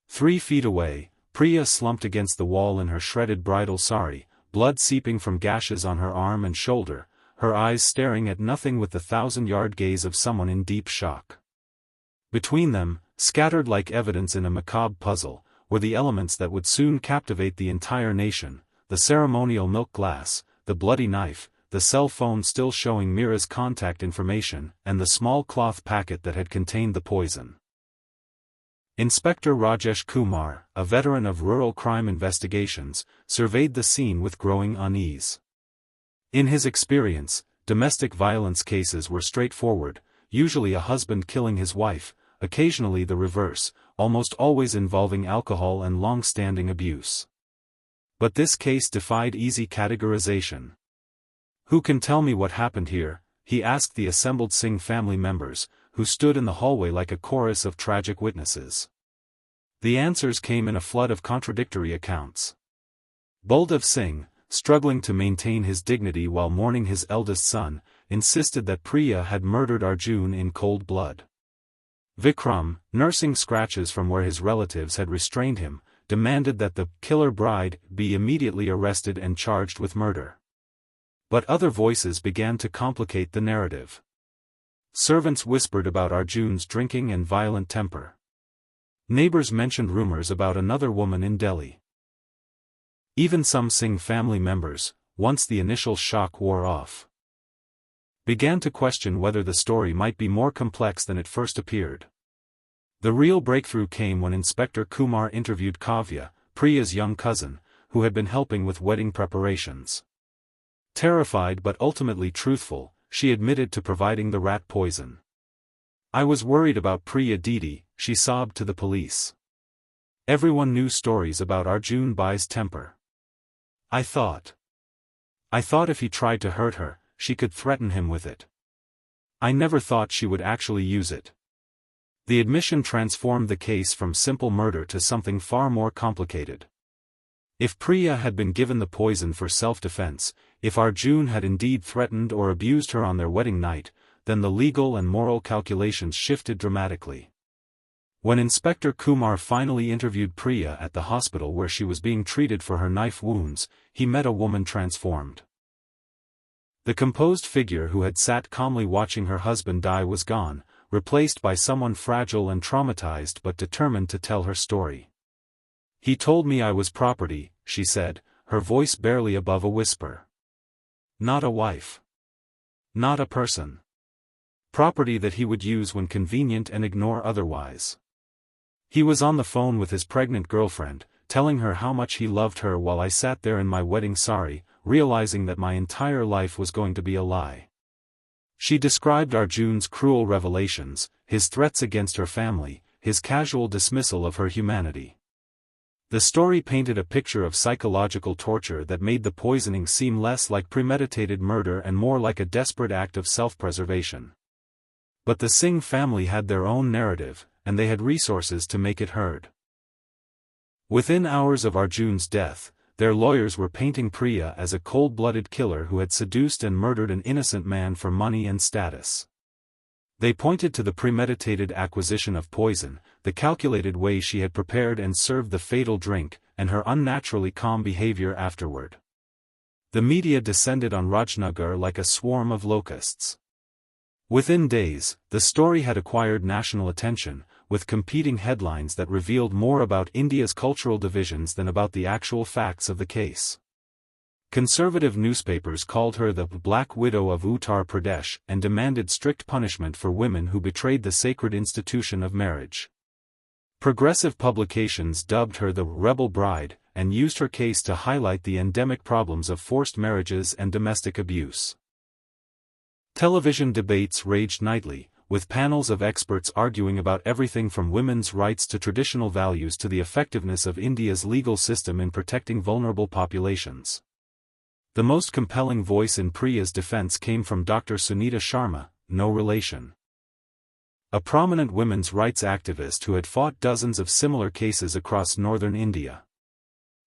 3 feet away, Priya slumped against the wall in her shredded bridal sari, blood seeping from gashes on her arm and shoulder, her eyes staring at nothing with the 1,000-yard gaze of someone in deep shock. Between them, scattered like evidence in a macabre puzzle, were the elements that would soon captivate the entire nation: the ceremonial milk glass, the bloody knife, the cell phone still showing Mira's contact information, and the small cloth packet that had contained the poison. Inspector Rajesh Kumar, a veteran of rural crime investigations, surveyed the scene with growing unease. In his experience, domestic violence cases were straightforward, usually a husband killing his wife, occasionally the reverse, almost always involving alcohol and long-standing abuse. But this case defied easy categorization. "Who can tell me what happened here?" he asked the assembled Singh family members, who stood in the hallway like a chorus of tragic witnesses. The answers came in a flood of contradictory accounts. Baldev Singh, struggling to maintain his dignity while mourning his eldest son, insisted that Priya had murdered Arjun in cold blood. Vikram, nursing scratches from where his relatives had restrained him, demanded that the killer bride be immediately arrested and charged with murder. But other voices began to complicate the narrative. Servants whispered about Arjun's drinking and violent temper. Neighbors mentioned rumors about another woman in Delhi. Even some Singh family members, once the initial shock wore off, began to question whether the story might be more complex than it first appeared. The real breakthrough came when Inspector Kumar interviewed Kavya, Priya's young cousin, who had been helping with wedding preparations. Terrified but ultimately truthful, she admitted to providing the rat poison. I was worried about Priya Didi, she sobbed to the police. Everyone knew stories about Arjun Bai's temper. I thought if he tried to hurt her, she could threaten him with it. I never thought she would actually use it. The admission transformed the case from simple murder to something far more complicated. If Priya had been given the poison for self-defense, if Arjun had indeed threatened or abused her on their wedding night, then the legal and moral calculations shifted dramatically. When Inspector Kumar finally interviewed Priya at the hospital where she was being treated for her knife wounds, he met a woman transformed. The composed figure who had sat calmly watching her husband die was gone, replaced by someone fragile and traumatized but determined to tell her story. He told me I was property, she said, her voice barely above a whisper. Not a wife. Not a person. Property that he would use when convenient and ignore otherwise. He was on the phone with his pregnant girlfriend, telling her how much he loved her while I sat there in my wedding sari, realizing that my entire life was going to be a lie. She described Arjun's cruel revelations, his threats against her family, his casual dismissal of her humanity. The story painted a picture of psychological torture that made the poisoning seem less like premeditated murder and more like a desperate act of self-preservation. But the Singh family had their own narrative, and they had resources to make it heard. Within hours of Arjun's death, their lawyers were painting Priya as a cold-blooded killer who had seduced and murdered an innocent man for money and status. They pointed to the premeditated acquisition of poison, the calculated way she had prepared and served the fatal drink, and her unnaturally calm behavior afterward. The media descended on Rajnagar like a swarm of locusts. Within days, the story had acquired national attention, with competing headlines that revealed more about India's cultural divisions than about the actual facts of the case. Conservative newspapers called her the Black Widow of Uttar Pradesh and demanded strict punishment for women who betrayed the sacred institution of marriage. Progressive publications dubbed her the Rebel Bride and used her case to highlight the endemic problems of forced marriages and domestic abuse. Television debates raged nightly, with panels of experts arguing about everything from women's rights to traditional values to the effectiveness of India's legal system in protecting vulnerable populations. The most compelling voice in Priya's defense came from Dr. Sunita Sharma, no relation. A prominent women's rights activist who had fought dozens of similar cases across northern India.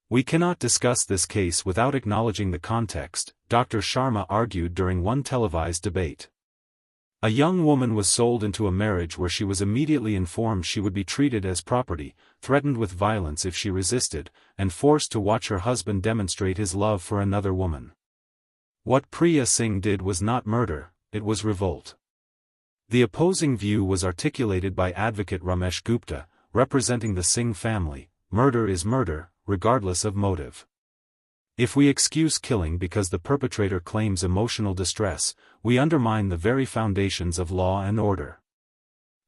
We cannot discuss this case without acknowledging the context, Dr. Sharma argued during one televised debate. A young woman was sold into a marriage where she was immediately informed she would be treated as property, threatened with violence if she resisted, and forced to watch her husband demonstrate his love for another woman. What Priya Singh did was not murder, it was revolt. The opposing view was articulated by advocate Ramesh Gupta, representing the Singh family: murder is murder, regardless of motive. If we excuse killing because the perpetrator claims emotional distress, we undermine the very foundations of law and order.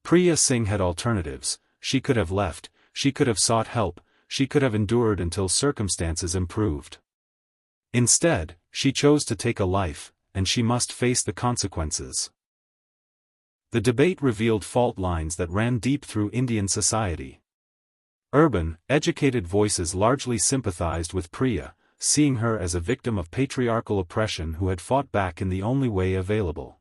Priya Singh had alternatives. She could have left, she could have sought help, she could have endured until circumstances improved. Instead, she chose to take a life, and she must face the consequences. The debate revealed fault lines that ran deep through Indian society. Urban, educated voices largely sympathized with Priya, seeing her as a victim of patriarchal oppression who had fought back in the only way available.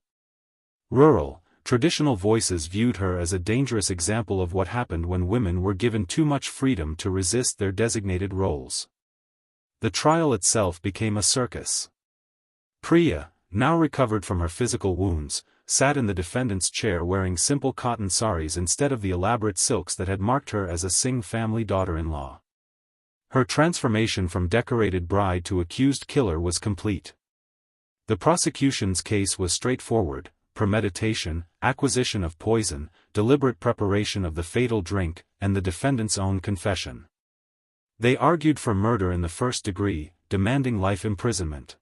Rural, traditional voices viewed her as a dangerous example of what happened when women were given too much freedom to resist their designated roles. The trial itself became a circus. Priya, now recovered from her physical wounds, sat in the defendant's chair wearing simple cotton saris instead of the elaborate silks that had marked her as a Singh family daughter-in-law. Her transformation from decorated bride to accused killer was complete. The prosecution's case was straightforward: premeditation, acquisition of poison, deliberate preparation of the fatal drink, and the defendant's own confession. They argued for murder in the first degree, demanding life imprisonment.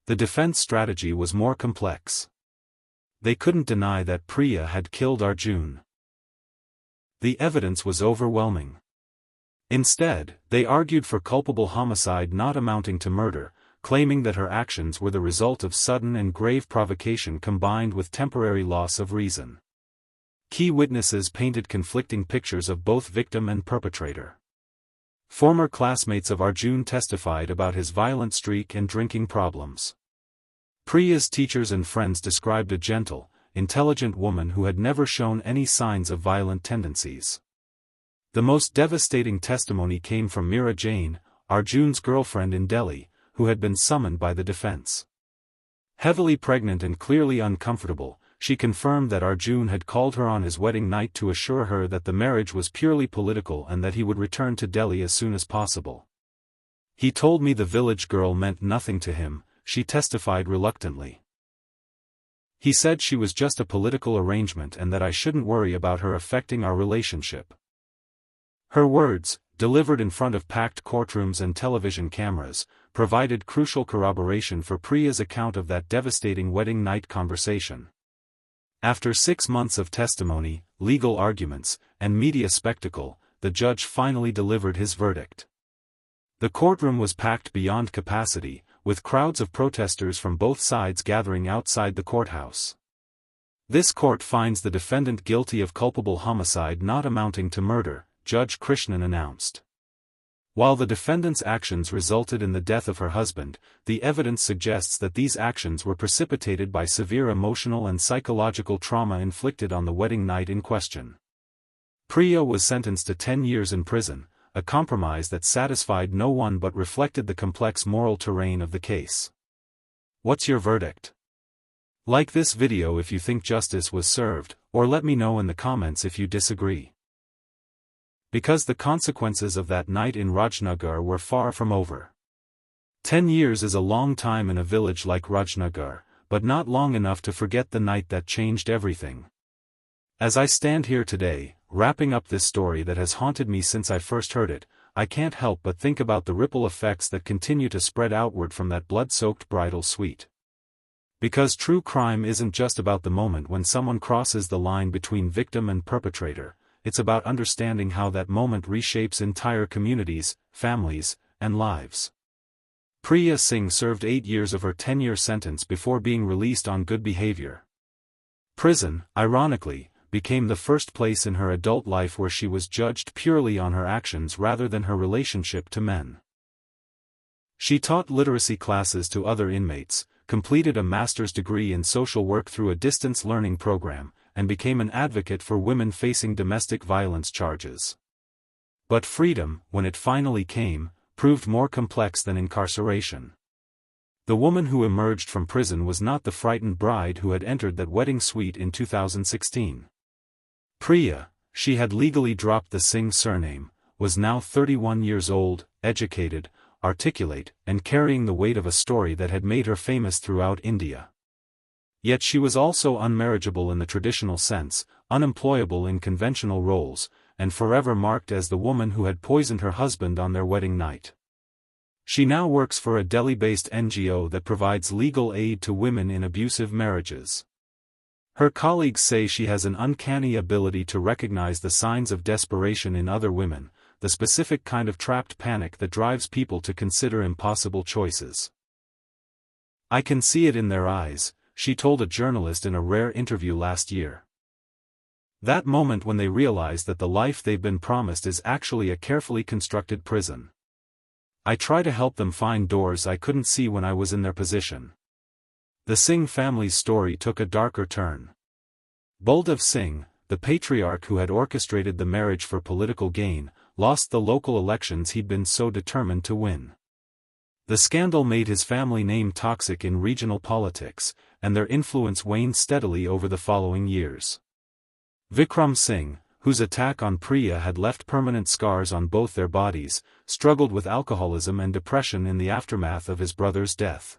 The defense strategy was more complex. They couldn't deny that Priya had killed Arjun. The evidence was overwhelming. Instead, they argued for culpable homicide not amounting to murder, claiming that her actions were the result of sudden and grave provocation combined with temporary loss of reason. Key witnesses painted conflicting pictures of both victim and perpetrator. Former classmates of Arjun testified about his violent streak and drinking problems. Priya's teachers and friends described a gentle, intelligent woman who had never shown any signs of violent tendencies. The most devastating testimony came from Meera Jain, Arjun's girlfriend in Delhi, who had been summoned by the defense. Heavily pregnant and clearly uncomfortable, she confirmed that Arjun had called her on his wedding night to assure her that the marriage was purely political and that he would return to Delhi as soon as possible. "He told me the village girl meant nothing to him," she testified reluctantly. "He said she was just a political arrangement and that I shouldn't worry about her affecting our relationship." Her words, delivered in front of packed courtrooms and television cameras, provided crucial corroboration for Priya's account of that devastating wedding night conversation. After 6 months of testimony, legal arguments, and media spectacle, the judge finally delivered his verdict. The courtroom was packed beyond capacity, with crowds of protesters from both sides gathering outside the courthouse. "This court finds the defendant guilty of culpable homicide not amounting to murder," Judge Krishnan announced. While the defendant's actions resulted in the death of her husband, the evidence suggests that these actions were precipitated by severe emotional and psychological trauma inflicted on the wedding night in question. Priya was sentenced to 10 years in prison, a compromise that satisfied no one but reflected the complex moral terrain of the case. What's your verdict? Like this video if you think justice was served, or let me know in the comments if you disagree. Because the consequences of that night in Rajnagar were far from over. 10 years is a long time in a village like Rajnagar, but not long enough to forget the night that changed everything. As I stand here today, wrapping up this story that has haunted me since I first heard it, I can't help but think about the ripple effects that continue to spread outward from that blood-soaked bridal suite. Because true crime isn't just about the moment when someone crosses the line between victim and perpetrator. It's about understanding how that moment reshapes entire communities, families, and lives. Priya Singh served 8 years of her 10-year sentence before being released on good behavior. Prison, ironically, became the first place in her adult life where she was judged purely on her actions rather than her relationship to men. She taught literacy classes to other inmates, completed a master's degree in social work through a distance learning program, and became an advocate for women facing domestic violence charges. But freedom, when it finally came, proved more complex than incarceration. The woman who emerged from prison was not the frightened bride who had entered that wedding suite in 2016. Priya, she had legally dropped the Singh surname, was now 31 years old, educated, articulate, and carrying the weight of a story that had made her famous throughout India. Yet she was also unmarriageable in the traditional sense, unemployable in conventional roles, and forever marked as the woman who had poisoned her husband on their wedding night. She now works for a Delhi-based NGO that provides legal aid to women in abusive marriages. Her colleagues say she has an uncanny ability to recognize the signs of desperation in other women, the specific kind of trapped panic that drives people to consider impossible choices. "I can see it in their eyes," she told a journalist in a rare interview last year. That moment when they realize that the life they've been promised is actually a carefully constructed prison. "I try to help them find doors I couldn't see when I was in their position." The Singh family's story took a darker turn. Baldev Singh, the patriarch who had orchestrated the marriage for political gain, lost the local elections he'd been so determined to win. The scandal made his family name toxic in regional politics, and their influence waned steadily over the following years. Vikram Singh, whose attack on Priya had left permanent scars on both their bodies, struggled with alcoholism and depression in the aftermath of his brother's death.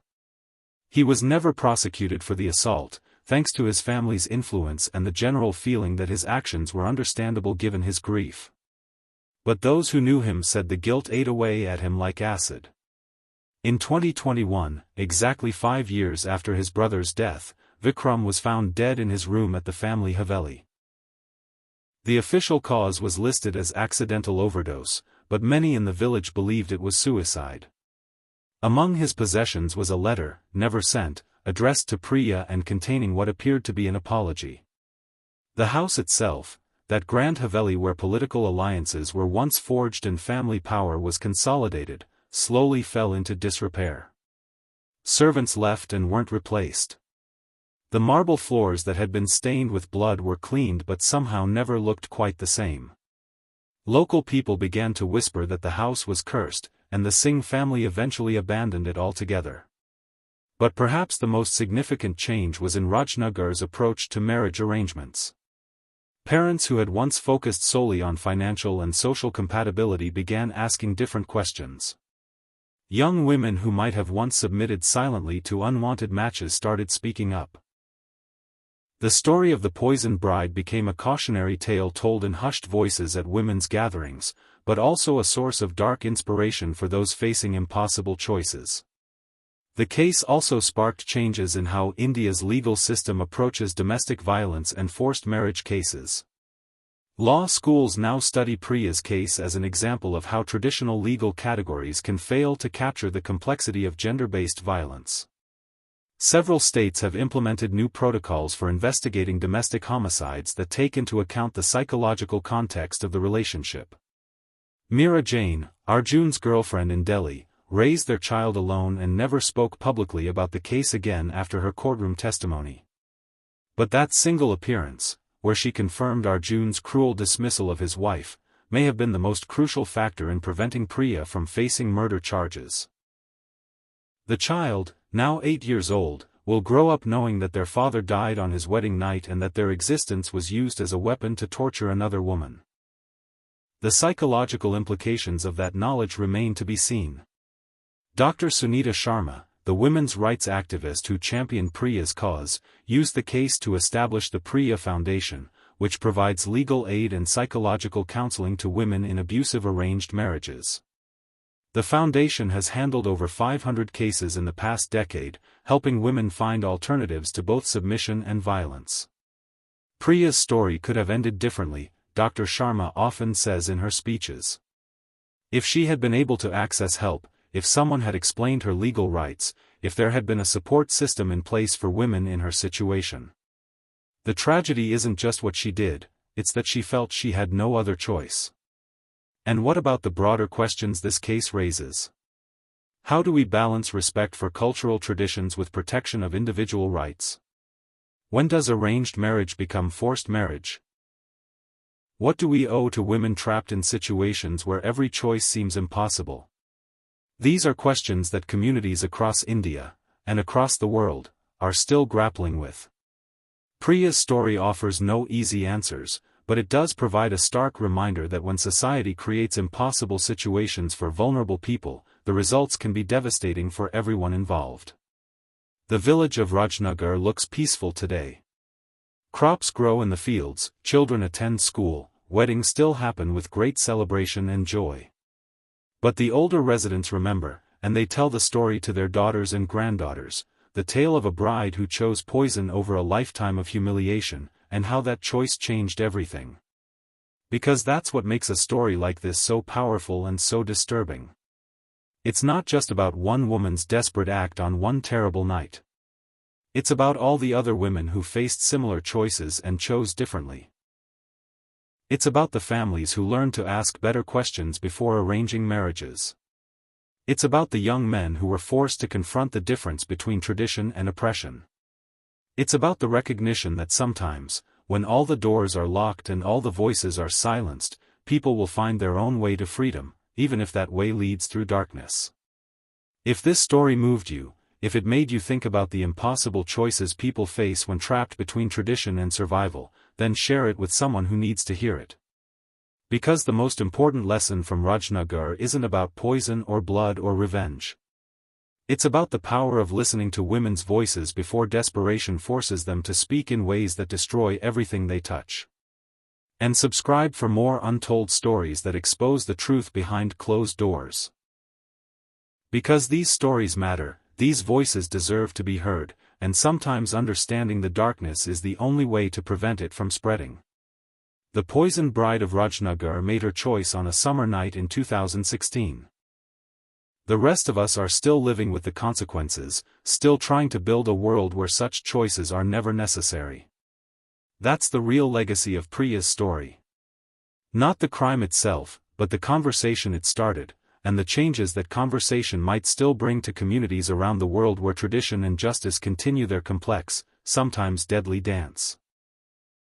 He was never prosecuted for the assault, thanks to his family's influence and the general feeling that his actions were understandable given his grief. But those who knew him said the guilt ate away at him like acid. In 2021, exactly 5 years after his brother's death, Vikram was found dead in his room at the family Haveli. The official cause was listed as accidental overdose, but many in the village believed it was suicide. Among his possessions was a letter, never sent, addressed to Priya and containing what appeared to be an apology. The house itself, that grand Haveli where political alliances were once forged and family power was consolidated, slowly fell into disrepair. Servants left and weren't replaced. The marble floors that had been stained with blood were cleaned but somehow never looked quite the same. Local people began to whisper that the house was cursed, and the Singh family eventually abandoned it altogether. But perhaps the most significant change was in Rajnagar's approach to marriage arrangements. Parents who had once focused solely on financial and social compatibility began asking different questions. Young women who might have once submitted silently to unwanted matches started speaking up. The story of the poisoned bride became a cautionary tale told in hushed voices at women's gatherings, but also a source of dark inspiration for those facing impossible choices. The case also sparked changes in how India's legal system approaches domestic violence and forced marriage cases. Law schools now study Priya's case as an example of how traditional legal categories can fail to capture the complexity of gender-based violence. Several states have implemented new protocols for investigating domestic homicides that take into account the psychological context of the relationship. Meera Jain, Arjun's girlfriend in Delhi, raised their child alone and never spoke publicly about the case again after her courtroom testimony. But that single appearance, where she confirmed Arjun's cruel dismissal of his wife, may have been the most crucial factor in preventing Priya from facing murder charges. The child, now 8 years old, will grow up knowing that their father died on his wedding night and that their existence was used as a weapon to torture another woman. The psychological implications of that knowledge remain to be seen. Dr. Sunita Sharma, the women's rights activist who championed Priya's cause, used the case to establish the Priya Foundation, which provides legal aid and psychological counseling to women in abusive arranged marriages. The foundation has handled over 500 cases in the past decade, helping women find alternatives to both submission and violence. Priya's story could have ended differently, Dr. Sharma often says in her speeches. If she had been able to access help, if someone had explained her legal rights, if there had been a support system in place for women in her situation. The tragedy isn't just what she did, it's that she felt she had no other choice. And what about the broader questions this case raises? How do we balance respect for cultural traditions with protection of individual rights? When does arranged marriage become forced marriage? What do we owe to women trapped in situations where every choice seems impossible? These are questions that communities across India, and across the world, are still grappling with. Priya's story offers no easy answers, but it does provide a stark reminder that when society creates impossible situations for vulnerable people, the results can be devastating for everyone involved. The village of Rajnagar looks peaceful today. Crops grow in the fields, children attend school, weddings still happen with great celebration and joy. But the older residents remember, and they tell the story to their daughters and granddaughters, the tale of a bride who chose poison over a lifetime of humiliation, and how that choice changed everything. Because that's what makes a story like this so powerful and so disturbing. It's not just about one woman's desperate act on one terrible night. It's about all the other women who faced similar choices and chose differently. It's about the families who learned to ask better questions before arranging marriages. It's about the young men who were forced to confront the difference between tradition and oppression. It's about the recognition that sometimes, when all the doors are locked and all the voices are silenced, people will find their own way to freedom, even if that way leads through darkness. If this story moved you, if it made you think about the impossible choices people face when trapped between tradition and survival, then share it with someone who needs to hear it. Because the most important lesson from Rajnagar isn't about poison or blood or revenge. It's about the power of listening to women's voices before desperation forces them to speak in ways that destroy everything they touch. And subscribe for more untold stories that expose the truth behind closed doors. Because these stories matter, these voices deserve to be heard, and sometimes understanding the darkness is the only way to prevent it from spreading. The poisoned bride of Rajnagar made her choice on a summer night in 2016. The rest of us are still living with the consequences, still trying to build a world where such choices are never necessary. That's the real legacy of Priya's story. Not the crime itself, but the conversation it started, and the changes that conversation might still bring to communities around the world where tradition and justice continue their complex, sometimes deadly dance.